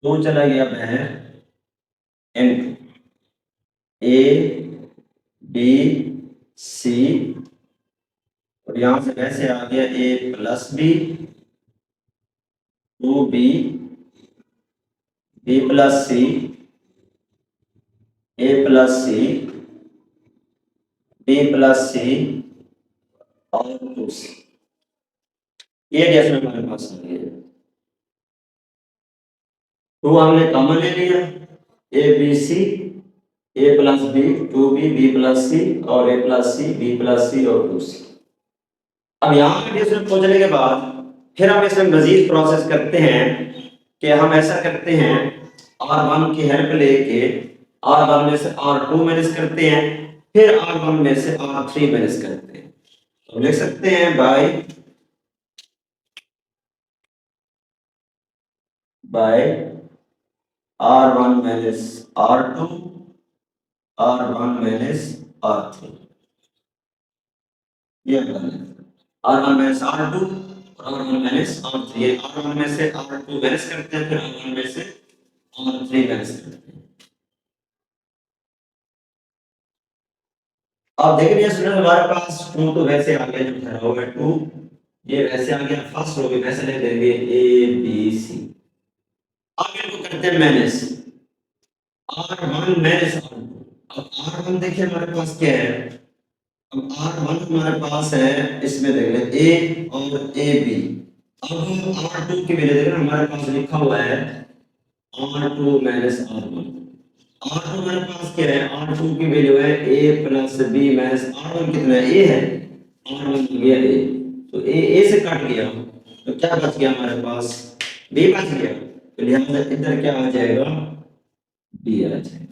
तो चला गया बाहर इनटू A B C और यहां से वैसे आ गया A plus B 2B B plus C A plus C B plus C और 2C। ये जैसे हमारे पास आ गया 2 हमने कॉमन ले लिया A B C A plus B 2B B plus C और A plus C B plus C और 2C। अब यहाँ पे डिफरेंस पहुंचने के बाद फिर हम इसमें मजीद प्रोसेस करते हैं कि हम ऐसा करते हैं R1 की हेल्प लेके R1 में से R2 माइनस करते हैं, फिर R1 में से R3 माइनस करते हैं। तो लिख सकते हैं bye R1 minus R2 R1 minus R3। ये R1 माइनस R2 और R1 माइनस R3। ये R1 में से R2 माइनस करते हैं, फिर R1 में से R3 माइनस करते हैं। आप देख रहे स्टूडेंट हमारे पास 2 तो वैसे आ गया, जो ठहरा हुआ है 2 ये वैसे आ गया, फर्स्ट रो भी वैसे लिख देंगे A B C। आगे इनको करते हैं माइनस R1 माइनस R2। अब R1 देखिए हमारे पास क्या है, अब R1 हमारे पास है, इसमें देख ले A और AB। अब R2 की वैल्यू देखना हमारे पास लिखा हुआ है R2 माइनस R1। R2 हमारे पास क्या है, R2 की वैल्यू है A plus B minus R1 कितना है, A है, R1 गया A, तो A से कट गया तो क्या बच गया हमारे पास, B बच गया, तो लिहाजा इधर क्या आ जाएगा, B आ जाएगा।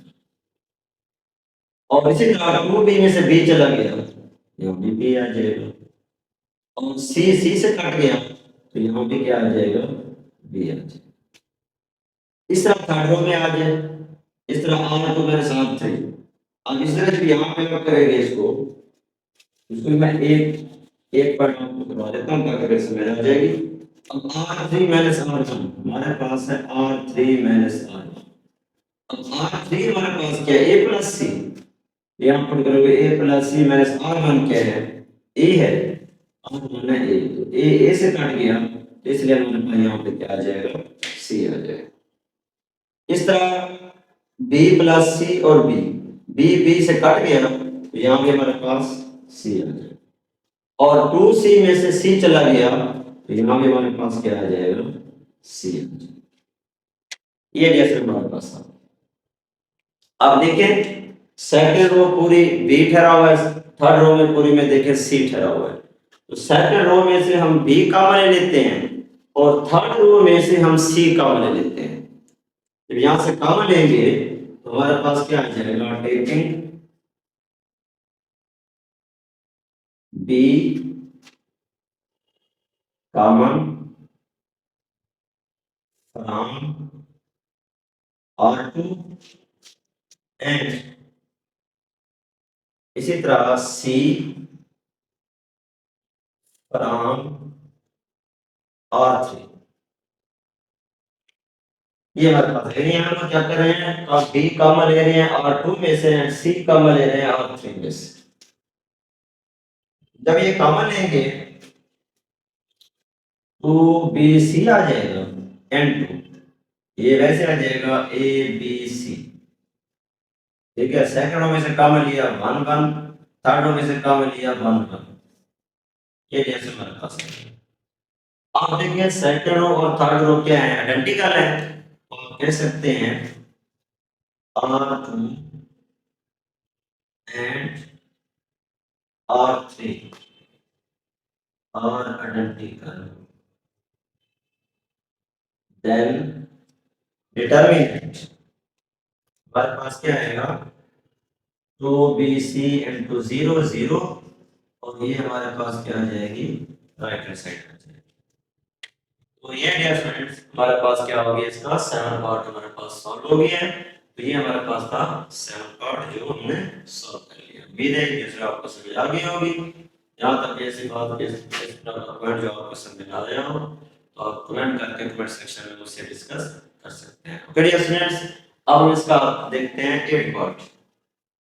और इसी तरह 2B में से B चला गया यहाँ भी B आ जाएगा, और C से कट गया तो यहाँ भी क्या आ जाएगा, B आ जाएगा। इस तरह थर्ड रो में आ जाए, इस तरह R2 मेरे साथ थे। अब इस तरह से यहाँ पे हम करेंगे इसको मैं एक बार आपको करवा देता हूँ ताकि समझ आ जाएगी। अब R3 माइनस R1 हमारे पास है R3 माइनस R1। अब R3 हमारे पास क्या है, A प्लस C, यहाँ पर करोगे A plus C minus R1 क्या है, A है, R1 है A, तो A से कट गया तो इसलिए हमारे पास यहाँ पे क्या आ जाएगा, C आ जाएगा। इस तरह B प्लस C और B से कट गया तो यहाँ पे हमारे पास C आ जाएगा, और 2C में से C चला गया तो यहाँ पे हमारे पास क्या आ जाएगा, C आ जाएगा। ये जैसे हमारे पास अब देखें सेकंड रो पूरी B ठहरा हुआ है, थर्ड रो में पूरी में देखें C ठहरा हुआ है, तो सेकंड रो में से हम B कॉमन ले लेते हैं और थर्ड रो में से हम C कॉमन ले लेते हैं। जब यहां से कॉमन लेंगे तो हमारे पास क्या आ जाएगा, taking b common from R2 and इसी तरह C फ्रॉम R3। ये हमारे पास है। यहाँ हम क्या कर रहे हैं, तो आप B कॉमन ले रहे हैं R2 में से एंड C कॉमन ले रहे हैं R3 में से। जब ये कॉमन लेंगे तो BC आ जाएगा N2, ये वैसे आ जाएगा ABC। ठीक है, सेकंडों में से कॉमन लिया 1 1, थर्डों में से कॉमन लिया 1 1। ये जैसे हमारे पास है। आप देखिए सेकंड रो और थर्ड रो क्या है, आइडेंटिकल है, और कह सकते हैं R2 and R3 are identical, then determinant हमारे पास क्या आएगा, 2BC into 0 0, और ये हमारे पास क्या आ जाएगी, राइट हैंड साइड आ जाएगी। तो ये डियर फ्रेंड्स हमारे पास क्या हो गया, इसका 7 पार्ट हमारे पास सॉल्व हो गया है। तो ये हमारे पास था 7 पार्ट जो हमने सॉल्व कर लिया। उम्मीद है कि इसमें आपको समझ आ गई होगी। यहाँ तक ऐसी बात पॉइंट जो आपको समझ आ रहा हो तो आप कमेंट करके कमेंट सेक्शन में मुझसे डिस्कस कर सकते हैं। ओके डियर फ्रेंड्स, अब हम इसका देखते हैं 8 पार्ट।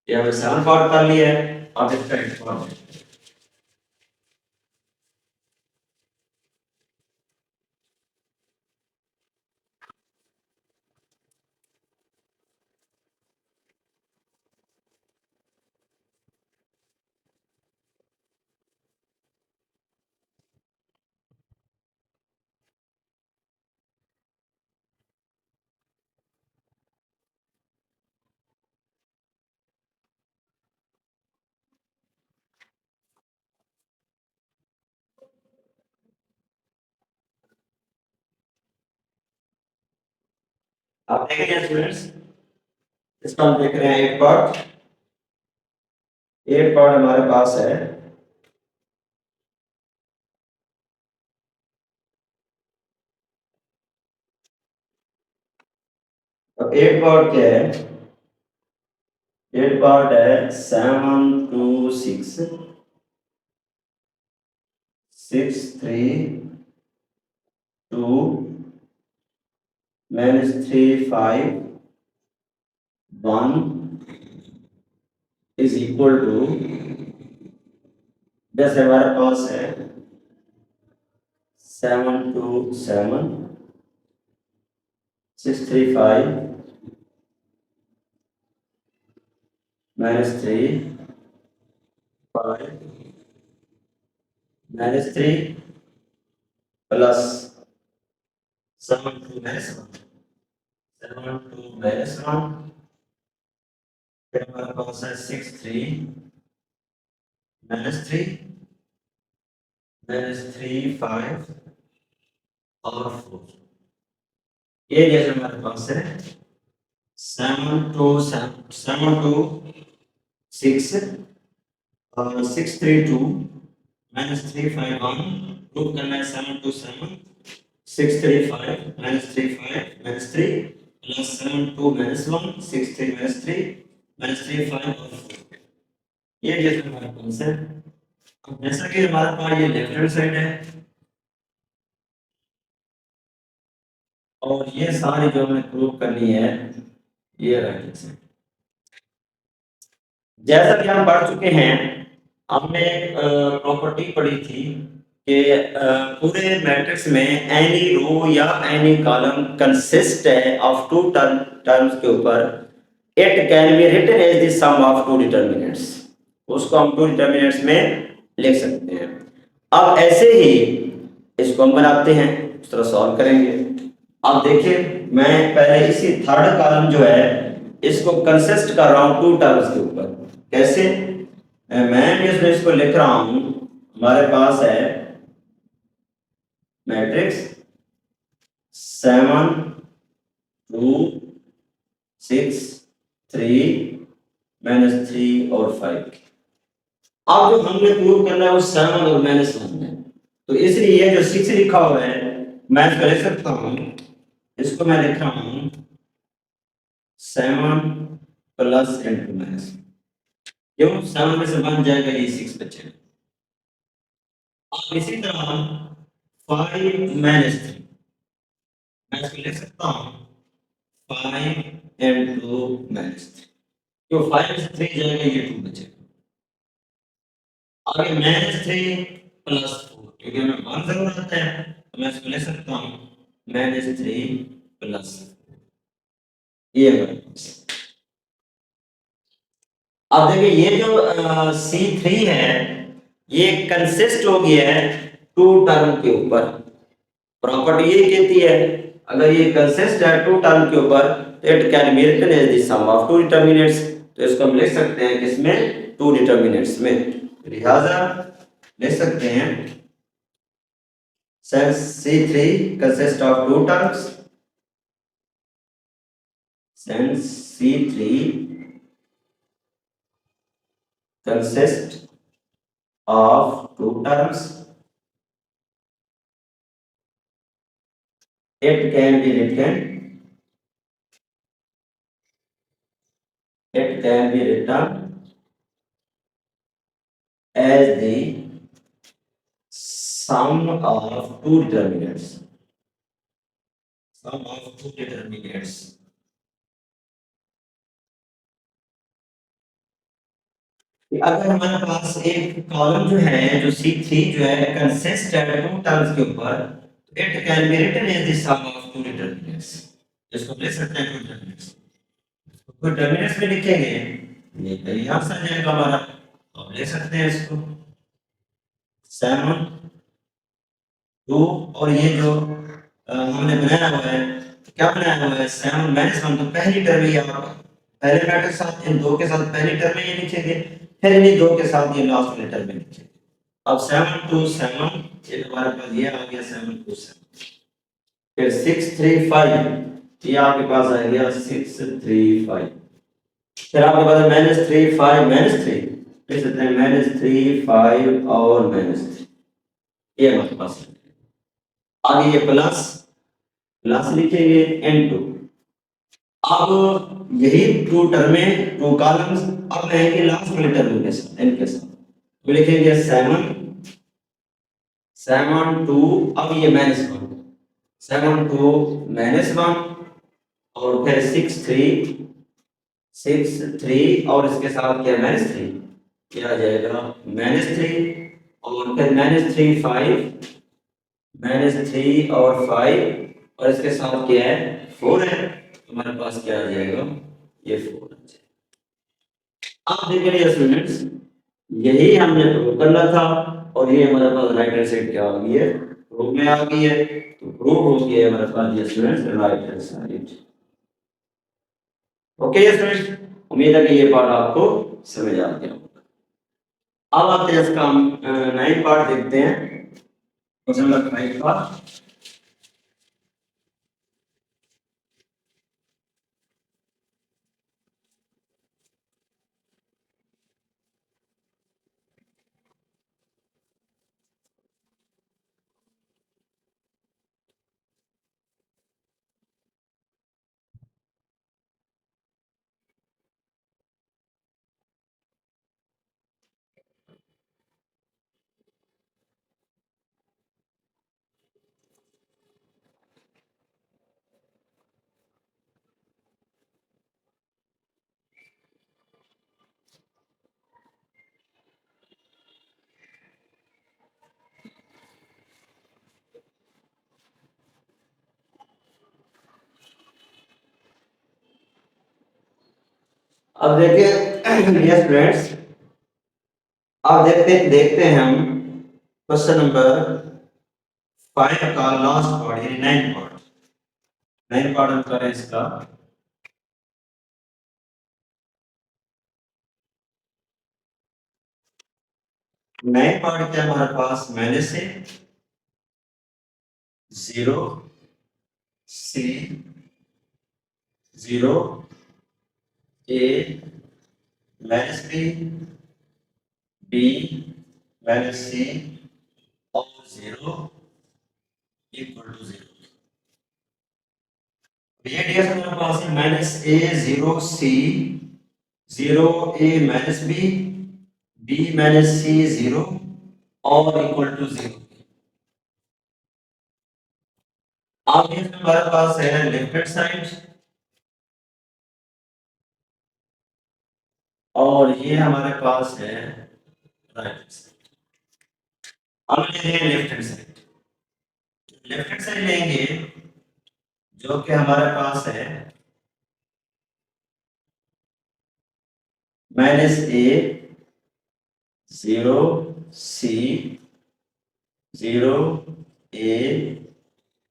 ये हमने 7 पार्ट कर लिया है, अब इसका 8 पार्ट देखते हैं। आप देखेंगे स्टूडेंट्स, इसका हम देख रहे हैं 8 पार्ट। 8 पार्ट हमारे पास है। अब 8 पार्ट क्या है, 8 पार्ट है 7 2 6 6 3 2 -3 5 1 इज इक्वल टू, जैसे हमारे पास है 7 2 7 6 3 5 -3 5 -3 प्लस 7 2 -1 7 2 -1, फिर हमारे पास है 6 3 -3 -3 5 और 4। ये जैसे हमारे पास है 7 2 7 2 6 और 6 3 2 -3 5 1, प्रूव करना है 7 2 7 6 3 5 -3 5 -3 प्लस 7 2 -1 6 3 -3 -3 5 और 4। ये जैसे हमारे पास है। अब जैसा कि हमारे पास ये लेफ्ट हैंड साइड है और ये सारी जो हमें प्रूव करनी है ये राइट हैंड साइड। जैसा कि हम पढ़ चुके हैं, हमने प्रॉपर्टी पढ़ी थी कि पूरे मैट्रिक्स में एनी रो या एनी कॉलम कंसिस्ट है ऑफ टू टर्म्स के ऊपर, it can be written as the sum of two determinants. उसको हम टू डिटरमिनेंट्स में लिख सकते हैं। अब ऐसे ही इसको हम बनाते हैं, इस तरह सॉल्व करेंगे। अब देखिए मैं पहले इसी थर्ड कॉलम जो है इसको कंसिस्ट कर रहा हूं टू टर्म्स के ऊपर। कैसे, मैं इसको लिख रहा हूं, हमारे पास है मैट्रिक्स 7 2 6 3 -3 और 5। अब जो हमने प्रूव करना है वो 7 और -1 है, तो इसलिए ये जो 6 लिखा हुआ है मैं इसको लिख सकता हूँ, इसको मैं लिख रहा हूँ 7 प्लस इंटू माइनस, क्यों 7 में से 1 जाएगा ये 6 बचेगा। अब इसी तरह 5 माइनस 3 मैं इसको लिख सकता हूँ 5 इंटू माइनस 3, क्यों 5 में से 3 जाएगा ये 2 बचेगा। आगे -3 प्लस 4, क्योंकि हमें 1 जरूरत है तो मैं इसको ले सकता हूँ -3 प्लस 4, ये हमारे पास। अब देखिए ये जो C3 है ये कंसिस्ट हो गया है 2 टर्म के ऊपर। प्रॉपर्टी ये कहती है अगर ये कंसिस्ट है 2 टर्म के ऊपर तो it can be written as the sum of 2 determinants, तो इसको हम लिख सकते हैं किसमें 2 डिटरमिनेंट्स में, लिहाजा लिख सकते हैं since C3 consists of 2 terms, since C3 consists of 2 terms, it can be written as the sum of 2 determinants, sum of 2 determinants। अगर हमारे पास एक कॉलम जो है जो C3 जो है कंसिस्ट है 2 टर्म्स के ऊपर, तो it can be written as the sum of 2 determinants, इसको लिख सकते हैं 2 डिटरमिनेंट्स। तो डिटरमिनेंट्स में लिखेंगे ये यहाँ से आ जाएगा हमारा, अब ले सकते हैं इसको 7 2, और ये जो हमने बनाया हुआ है क्या बनाया हुआ है 7 -1, तो पहली टर्म ही यहाँ पर पहले मैटर के साथ इन दो के साथ पहली टर्म में ये लिखेंगे, फिर इन्हीं दो के साथ ये लास्ट वाली टर्म में लिखेंगे। अब 7 2 7 ये हमारे पास ये आ गया 7 2 7, फिर 6 3 5 ये आपके पास आ गया 6 3 5, फिर आपके पास -3 5 -3 लिख सकते हैं -3 5 और -3, ये हमारे पास है। आगे ये प्लस प्लस लिखेंगे इनटू, अब यही 2 टर्में 2 कॉलम्स अब रहेंगे लास्ट वाले टर्म के साथ इनके साथ, तो लिखेंगे 7 7 2, अब ये -1 7 2 -1 और फिर 6 3 और इसके साथ क्या -3, क्या आ जाएगा -3 और फिर -3 5 -3 और 5 और इसके साथ क्या है 4 है, हमारे पास क्या आ जाएगा ये 4 आ जाएगा। अब देखिए स्टूडेंट्स यही हमने प्रूव करना था और ये हमारे पास राइट हैंड साइड क्या आ गई है प्रूफ में आ गई है, तो प्रूफ हो गया हमारे पास ये students right hand side. Okay students, उम्मीद है कि ये पार्ट आपको समझ आ गया होगा। अब आते हैं इसका हम 9 पार्ट देखते हैं, क्वेश्चन नंबर 5 का। अब देखिए यस फ्रेंड्स, अब देखते हैं हम क्वेश्चन नंबर 5 का लास्ट पार्ट यानी 9 पार्ट हम करें इसका। नए पार्ट क्या हमारे पास मैंने से 0 C 0 A -B B minus C और 0 इक्वल टू 0। ये ds हमारे पास है माइनस ए 0 सी 0 ए माइनस बी बी माइनस सी 0 और इक्वल टू 0। अब ये हमारे पास है लेफ्ट हैंड साइड और ये हमारे पास है राइट हैंड साइड। अब लेंगे left hand side. Left hand side लेंगे जो कि हमारे पास है माइनस ए 0 सी 0 ए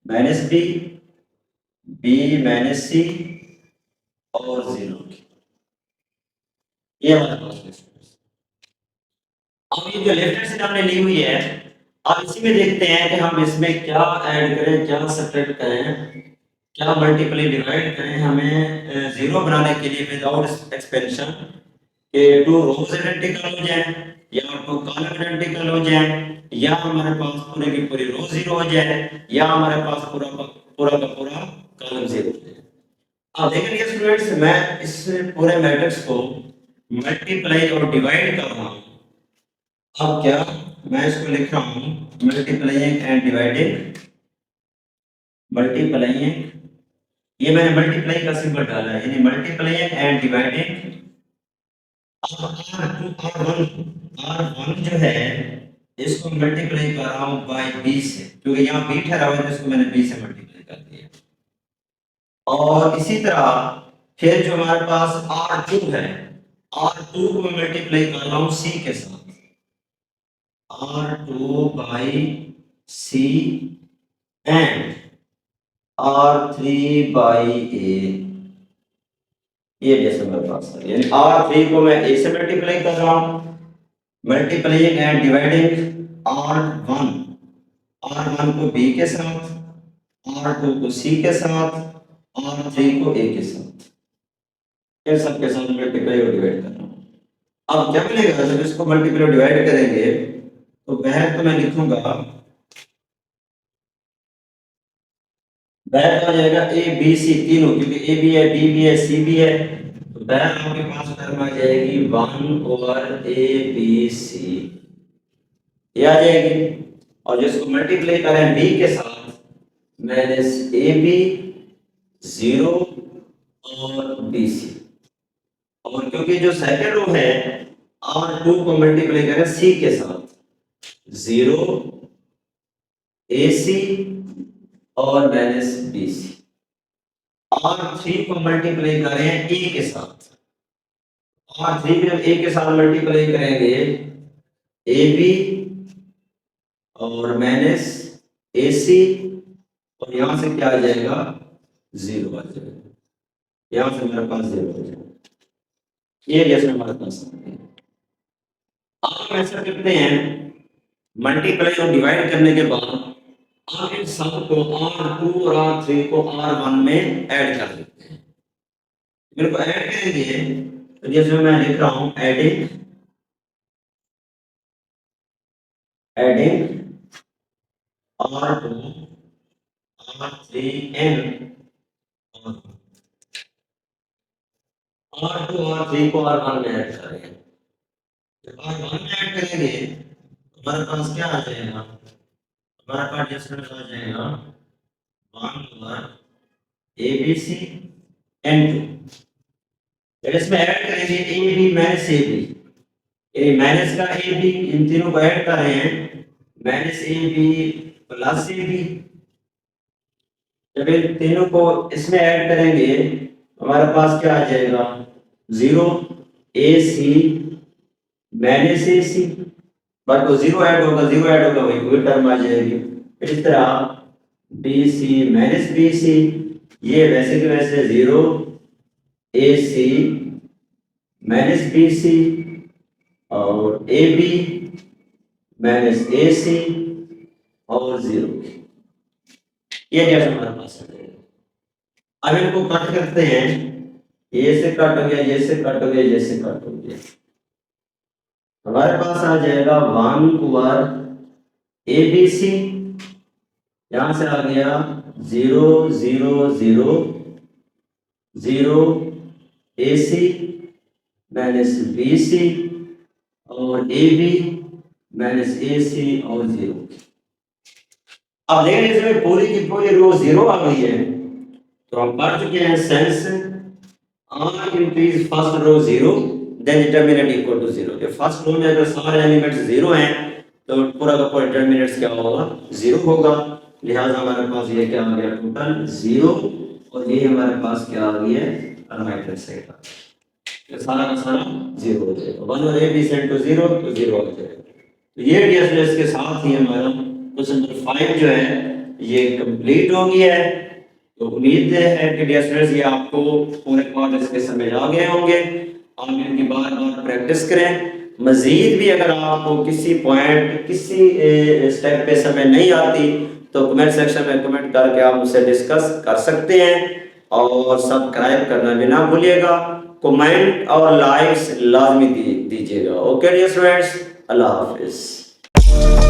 minus B B minus C और 0। ये हमारे पास है। अब ये जो लेफ्ट हैंड साइड हमने ली हुई है, अब इसी में देखते हैं कि हम इसमें क्या ऐड करें, क्या सब्ट्रैक्ट करें, क्या मल्टीप्लाई डिवाइड करें। हमें जीरो बनाने के लिए विदाउट एक्सपेंशन के टू रोज आइडेंटिकल हो जाए या टू कॉलम आइडेंटिकल हो जाए या हमारे पास पूरे की पूरी रो जीरो हो जाए या हमारे पास पूरा का पूरा कॉलम जीरो हो जाए। अब देखेंगे स्टूडेंट्स, मैं इस पूरे मैट्रिक्स को मल्टीप्लाई और डिवाइड कर रहा हूं। अब क्या मैं इसको लिख रहा हूं मल्टीप्लाइंग एंड डिवाइडिंग। मल्टीप्लाइंग, ये मैंने मल्टीप्लाई का सिंबल डाला है, यानी मल्टीप्लाइंग एंड डिवाइडिंग। R1 जो है इसको मल्टीप्लाई कर रहा हूं बाय b से, क्योंकि यहाँ b ठहरा हुआ है तो इसको मैंने b से मल्टीप्लाई कर दिया। और इसी तरह फिर जो हमारे पास R2 है, R2 को मल्टीप्लाई कर रहा हूं c के साथ, R2 by c and R3 by a। ये जैसे मेरे पास है, यानी R3 को मैं a से मल्टीप्लाई कर रहा हूं, मल्टीप्लाइंग एंड डिवाइडिंग R1 को b के साथ, R2 को c के साथ, R3 को a के साथ, इन सब के साथ मल्टीप्लाई और डिवाइड कर रहा हूं। अब क्या मिलेगा जब इसको मल्टीप्लाई और डिवाइड करेंगे तो वह तो मैं लिखूंगा, वह आ जाएगा a b c तीनों, क्योंकि a भी है b भी है c भी है, तो वह आपके पास टर्म आ जाएगी 1 ओवर a b c, ये आ जाएगी। और जिसको मल्टीप्लाई करें b के साथ माइनस ए बी 0 और बी सी, और क्योंकि जो सेकंड रो है R2 को मल्टीप्लाई करें c के साथ 0 ए सी और माइनस बी सी, R3 को मल्टीप्लाई करें a के साथ, R3 को जब a के साथ मल्टीप्लाई करेंगे ए बी और माइनस ए सी, और यहां से क्या आ जाएगा 0 आ जाएगा, यहां से मेरे पास 0 हो जाएगा। ये जैसे हमारे पास अब हम ऐसा करते हैं, मल्टीप्लाई और डिवाइड करने के बाद आप इन सब को R2 और R3 को R1 में ऐड कर देते हैं। मेरे को ऐड करेंगे तो जैसे मैं लिख रहा हूं adding R2 R3 and R2 R3 को R1 में ऐड करेंगे। जब R1 में ऐड करेंगे हमारे पास क्या आ जाएगा, हमारे पास डिस्टेंस आ जाएगा 1 over a b c and 2। इसमें ऐड करेंगे a b minus a b, a minus का ए बी, इन तीनों को ऐड कर रहे हैं minus a b plus a b. जब इन तीनों को इसमें ऐड करेंगे हमारे पास क्या आ जाएगा 0 ए सी माइनस ए सी, बट वो 0 ऐड होगा, 0 ऐड होगा वही कोई टर्म आ जाएगी। इस तरह b c minus b c, ये वैसे के वैसे 0 ए सी माइनस बी सी और ए बी माइनस ए सी और 0, ये जैसे हमारे पास है। अब इनको कट करते हैं, ये से कट हो गया, ये से कट हो गया, ये से कट हो गया, हमारे पास आ जाएगा 1 ABC, यहां से आ गया 0 0 0 0 AC माइनस BC और AB माइनस AC और 0। अब देखिए इसमें पूरी की पूरी रो 0 आ गई है, तो हम पढ़ चुके हैं sense R increase first row 0 then determinant equal to 0। तो फर्स्ट रो में अगर सारे एलिमेंट्स 0 हैं तो पूरा का पूरा डिटरमिनेंट्स क्या होगा, 0 होगा। लिहाजा हमारे पास ये क्या आ गया, टोटल 0, और ये हमारे पास क्या आ गया राइट हैंड साइड का, तो सारा का सारा 0 हो जाएगा। 1 और a b सेंड टू 0 तो 0 आ जाएगा। तो ये डीएसएस के साथ ही हमारा क्वेश्चन नंबर 5 जो है ये कंप्लीट हो गया है। तो उम्मीद है कि डीएसएस ये आपको पूरे पार्ट इसके समझ आ गए होंगे। आप इनकी बार बार प्रैक्टिस करें। मजीद भी अगर आपको किसी पॉइंट किसी स्टेप पे समझ नहीं आती तो कमेंट सेक्शन में कमेंट करके आप मुझसे डिस्कस कर सकते हैं, और सब्सक्राइब करना भी ना भूलिएगा। कमेंट और लाइक्स लाजमी दीजिएगा। ओके डियर स्टूडेंट्स, अल्लाह हाफिज।